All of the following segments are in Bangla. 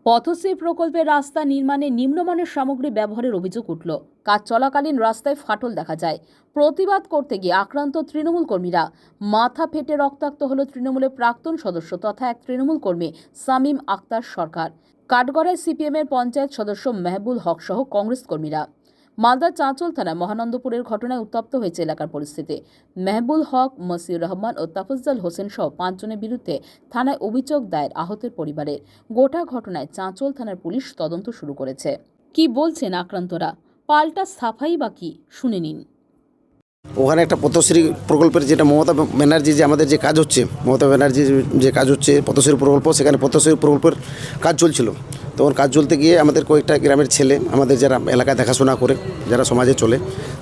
পথশ্রী প্রকল্পের রাস্তা নির্মাণে নিম্নমানের সামগ্রী ব্যবহারের অভিযোগ উঠল। কাজ চলাকালীন রাস্তায় ফাটল দেখা যায়। প্রতিবাদ করতে গিয়ে আক্রান্ত তৃণমূল কর্মীরা। মাথা ফেটে রক্তাক্ত হল তৃণমূলের প্রাক্তন সদস্য তথা এক তৃণমূল কর্মী শামীম আক্তার সরকার। কাঠগড়ায় সিপিএমের পঞ্চায়েত সদস্য মেহবুল হক সহ কংগ্রেস কর্মীরা। মালদার চাঁচল থানায় মহানন্দপুরের ঘটনায় উত্তপ্ত হয়েছে এলাকার পরিস্থিতি। মেহবুল হক, মসিউর রহমান ও তাফজ্জল হোসেন সহ 5 জনের বিরুদ্ধে থানায় অভিযোগ দায়ের আহতের পরিবারের। গোটা ঘটনায় চাঁচল থানার পুলিশ তদন্ত শুরু করেছে। কি বলছেন আক্রান্তরা, পাল্টা সাফাই বা কি, শুনে নিন। ওখানে একটা পথশ্রী প্রকল্পের যেটা মমতা ব্যানার্জি যে আমাদের যে কাজ হচ্ছে, মমতা ব্যানার্জি যে কাজ হচ্ছে পথশ্রী প্রকল্প, সেখানে পথশ্রী প্রকল্পের কাজ চলছিল। তখন কাজ চলতে গিয়ে আমাদের কয়েকটা গ্রামের ছেলে, আমাদের যারা এলাকায় দেখাশোনা করে, যারা সমাজে চলে,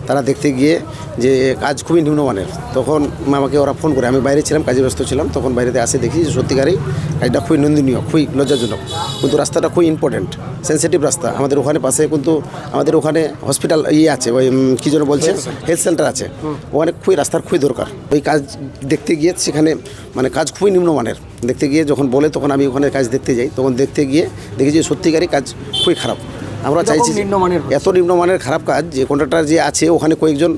তারা দেখতে গিয়ে যে কাজ খুবই নিম্নমানের। তখন আমাকে ওরা ফোন করে, আমি বাইরে ছিলাম, কাজে ব্যস্ত ছিলাম, তখন বাইরেতে আসে দেখি যে সত্যিকারই কাজটা খুবই নিন্দনীয়, খুবই লজ্জাজনক। কিন্তু রাস্তাটা খুবই ইম্পর্টেন্ট, সেন্সিটিভ রাস্তা। আমাদের ওখানে পাশে কিন্তু আমাদের ওখানে হসপিটাল আছে, ওই কী যেন বলছে, হেলথ সেন্টার আছে। ওখানে খুবই রাস্তার খুবই দরকার। ওই কাজ দেখতে গিয়ে সেখানে মানে কাজ খুবই নিম্নমানের দেখতে গিয়ে যখন বলে, তখন আমি ওখানে কাজ দেখতে যাই। তখন দেখতে গিয়ে দেখি যে সত্যিকারই কাজ খুবই খারাপ। আমরা চাইছি এত নিম্নমানের খারাপ কাজ যে কন্ট্রাক্টর যে আছে ওখানে কয়েকজন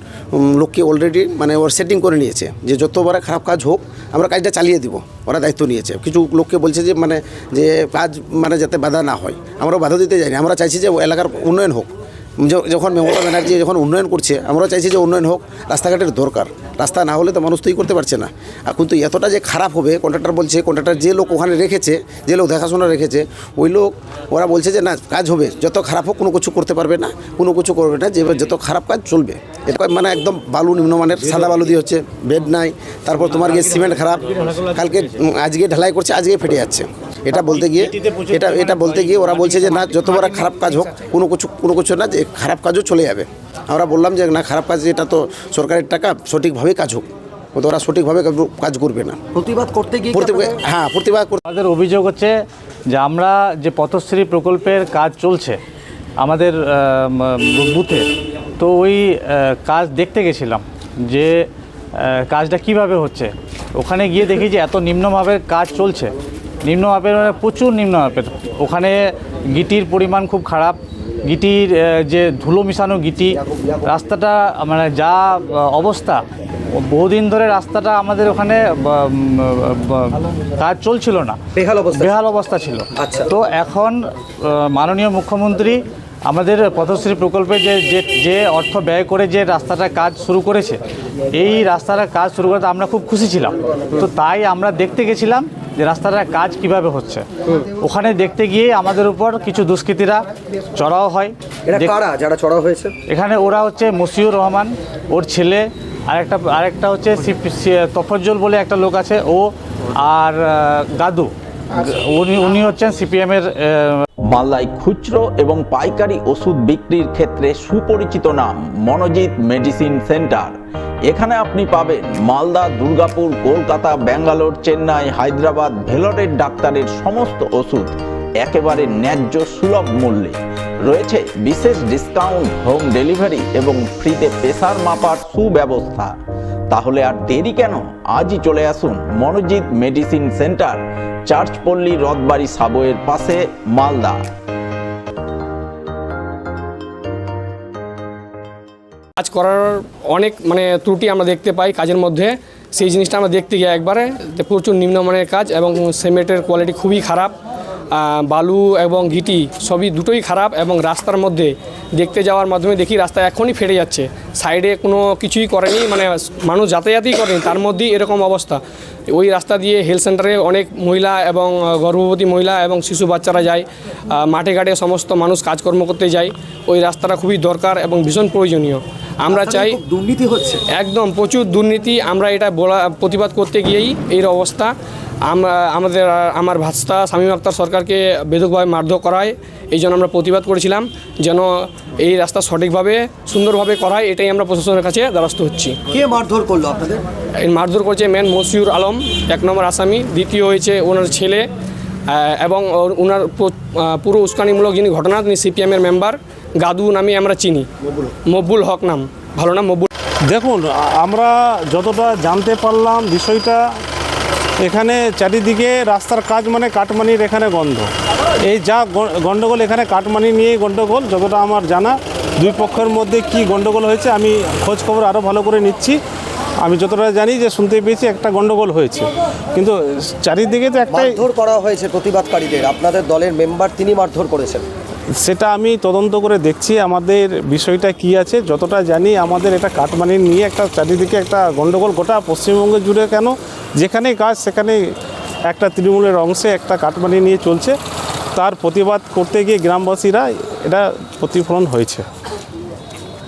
লোককে অলরেডি মানে ওর সেটিং করে নিয়েছে যে যতবার খারাপ কাজ হোক আমরা কাজটা চালিয়ে দিব। ওরা দায়িত্ব নিয়েছে। কিছু লোককে বলছে যে যে কাজ যাতে বাধা না হয়। আমরা বাধা দিতে যাইনি, আমরা চাইছি যে এলাকার উন্নয়ন হোক। যখন মমতা ব্যানার্জি যখন উন্নয়ন করছে, আমরা চাইছি যে উন্নয়ন হোক। রাস্তাঘাটের দরকার, রাস্তা না হলে তো মানুষ তৈরি করতে পারছে না। আর কিন্তু এতটা যে খারাপ হবে, কন্ট্রাক্টর বলছে, কন্ট্রাক্টর যে লোক ওখানে রেখেছে, যে লোক দেখাশোনা রেখেছে, ওই লোক ওরা বলছে যে না কাজ হবে, যত খারাপ হোক কোনো কিছু করতে পারবে না, কোনো কিছু করবে না, যে যত খারাপ কাজ চলবে। এটা একদম বালু নিম্নমানের, সাদা বালু দিয়ে হচ্ছে, বেড নাই। তারপর তোমার গিয়ে সিমেন্ট খারাপ, কালকে আজকে ঢালাই করছে, আজকে ফেটে যাচ্ছে। এটা বলতে গিয়ে ওরা বলছে যে না যত বড় খারাপ কাজ হোক কোনো কিছু না, যে খারাপ কাজও চলে যাবে। আমরা বললাম যে না, খারাপ কাজ এটা তো সরকারের টাকা, সঠিকভাবে কাজ হোক। ওরা সঠিকভাবে কাজ করবে না। প্রতিবাদ করতে গিয়ে প্রতিবাদ করতে আমাদের অভিযোগ হচ্ছে যে আমরা যে পথশ্রী প্রকল্পের কাজ চলছে আমাদের বুথে, তো ওই কাজ দেখতে গেছিলাম যে কাজটা কিভাবে হচ্ছে। ওখানে গিয়ে দেখি যে এত নিম্নমাপের কাজ চলছে, নিম্নমাপের মানে প্রচুর নিম্নমাপের। ওখানে গিটির পরিমাণ খুব খারাপ, গিটির যে ধুলো মিশানো গিটি, রাস্তাটা যা অবস্থা, বহুদিন ধরে রাস্তাটা আমাদের ওখানে কাজ চলছিল না, বেহাল অবস্থা ছিল। তো এখন মাননীয় মুখ্যমন্ত্রী আমাদের পথশ্রী প্রকল্পে যে অর্থ ব্যয় করে যে রাস্তাটা কাজ শুরু করেছে, এই রাস্তাটা কাজ শুরু করতে আমরা খুব খুশি ছিলাম। তো তাই আমরা দেখতে গেছিলাম যে রাস্তাটার কাজ কিভাবে হচ্ছে। ওখানে দেখতে গিয়ে আমাদের উপর কিছু দুষ্কৃতীরা চড়াও হয়। যারা চড়াও হয়েছে এখানে ওরা হচ্ছে মসিউর রহমান, ওর ছেলে, আরেকটা হচ্ছে তফজ্জল বলে একটা লোক আছে, ও আর গাদু, উনি হচ্ছেন সিপিএমের। মালদায় খুচরো এবং পাইকারি ওষুধ বিক্রির ক্ষেত্রে সুপরিচিত নাম মনোজিৎ মেডিসিন সেন্টার। এখানে আপনি পাবেন মালদা, দুর্গাপুর, কলকাতা, ব্যাঙ্গালোর, চেন্নাই, হায়দ্রাবাদ, ভেলোরের ডাক্তারের সমস্ত ওষুধ একেবারে ন্যায্য সুলভ মূল্যে। রয়েছে বিশেষ ডিসকাউন্ট, হোম ডেলিভারি এবং ফ্রিতে প্রেসার মাপার সুব্যবস্থা। তাহলে আর দেরি কেন, আজই চলে আসুন মনোজিৎ মেডিসিন সেন্টার, চার্চপল্লী, রথবাড়ি সাবওয়ের পাশে, মালদা। কাজ করার অনেক ত্রুটি আমরা দেখতে পাই কাজের মধ্যে। সেই জিনিসটা আমরা দেখতে গিয়ে একবারে প্রচুর নিম্নমানের কাজ, এবং সিমেন্টের কোয়ালিটি খুবই খারাপ, বালু এবং গিটি সবই দুটোই খারাপ। এবং রাস্তার মধ্যে দেখতে যাওয়ার মাধ্যমে দেখি রাস্তা এখনই ফেটে যাচ্ছে, সাইডে কোনো কিছুই করেনি, মানুষ যাতায়াতই করেনি, তার মধ্যেই এরকম অবস্থা। ওই রাস্তা দিয়ে হেলথ সেন্টারে অনেক মহিলা এবং গর্ভবতী মহিলা এবং শিশু বাচ্চারা যায়, মাঠে ঘাটে সমস্ত মানুষ কাজকর্ম করতে যায়। ওই রাস্তাটা খুবই দরকার এবং ভীষণ প্রয়োজনীয়। আমরা চাই, দুর্নীতি হচ্ছে একদম প্রচুর দুর্নীতি। আমরা এটা প্রতিবাদ করতে গিয়েই এই অবস্থা। আমার ভাস্তা শামীম আক্তার সরকারকে বেধকভাবে মারধর করায়, এই জন্য আমরা প্রতিবাদ করেছিলাম যেন এই রাস্তা সঠিকভাবে সুন্দরভাবে করায়। এটাই আমরা প্রশাসনের কাছে দ্বারস্থ হচ্ছি। কে মারধর করলো আপনাদের? এই মারধর করছে মেন মসিউর আলম, 1 নম্বর আসামি। দ্বিতীয় হয়েছে ওনার ছেলে, এবং ওনার পুরো উস্কানিমূলক যিনি ঘটনা, তিনি সিপিএমের মেম্বার গাদু নামে আমরা চিনি, মকবুল হক নাম, ভালো নাম মকবুল। দেখুন, আমরা যতটা জানতে পারলাম বিষয়টা, এখানে চারিদিকে রাস্তার কাজ কাটমানির এখানে গন্ধ। এই যা গণ্ডগোল এখানে কাটমানি নিয়ে গণ্ডগোল, যতটা আমার জানা দুই পক্ষের মধ্যে কি গণ্ডগোল হয়েছে আমি খোঁজ খবর আরও ভালো করে নিচ্ছি। আমি যতটা জানি যে শুনতে পেয়েছি একটা গণ্ডগোল হয়েছে, কিন্তু চারিদিকে তো একটাই, মারধর করা হয়েছে প্রতিবাদকারীদের, আপনাদের দলের মেম্বার তিনি মারধর করেছেন। সেটা আমি তদন্ত করে দেখছি আমাদের বিষয়টা কি আছে। যতটা জানি আমাদের এটা কাটমানি নিয়ে একটা চারিদিকে একটা গণ্ডগোল, গোটা পশ্চিমবঙ্গে জুড়ে কেন যেখানেই কাজ সেখানে একটা তৃণমূলের অংশে একটা কাটমানি নিয়ে চলছে। তার প্রতিবাদ করতে গিয়ে গ্রামবাসীরা এটা প্রতিফলন হয়েছে।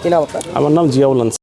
কি নাম আপনার? আমার নাম জিয়াউল আনসার।